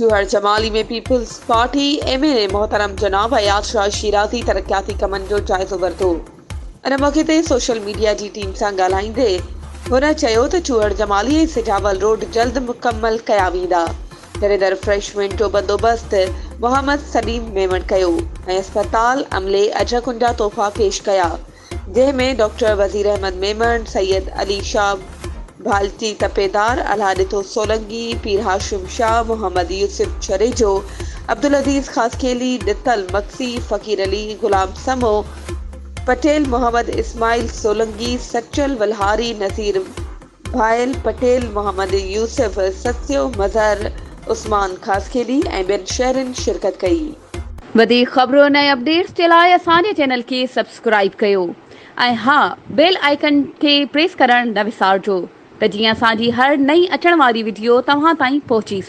चूहड़ जमाली में peoples party MLA मोहतरम जनाब हयात शाह शिराज़ी तरक्याती कमनि जो जाइज़ो वरितो। इन मौक़े ते सोशल मीडिया जी टीम सां ॻाल्हाईंदे हुन चयो त चूहड़ जमाली ऐं सिजावल रोड जल्द मुकमल कया वेंदा। जॾहिं रिफ्रेशमेंट जो बंदोबस्त मोहम्मद सलीम मेमण कयो ऐं अस्पताल अमले अजकुंजा तोहफ़ा पेश कया, जंहिंमें डॉक्टर वज़ीर अहमद मेमण, सैयद अली शाह भालची तपेदार, अलहादितो सोलंगी, पीर हाशिम शाह, मोहम्मद यूसुफ छरेजो, अब्दुल अजीज खासखेली, डितल मक्सी, फकीर अली, गुलाम समो, पटेल मोहम्मद इस्माइल सोलंगी, सचल वलहारी, नज़ीर भायल पटेल, मोहम्मद यूसुफ सत्यो मज़हर, उस्मान खासखेली ऐं ॿियनि शहरनि शिरकत कई। वधीक ख़बरुनि ऐं अपडेट्स जे लाइ असांजे चैनल खे सब्सक्राइब कयो ऐं हा बेल आइकन खे प्रेस करणु न विसारिजो त जीअं असांजी हर नई अचण वारी वीडियो तव्हां ताईं पहुची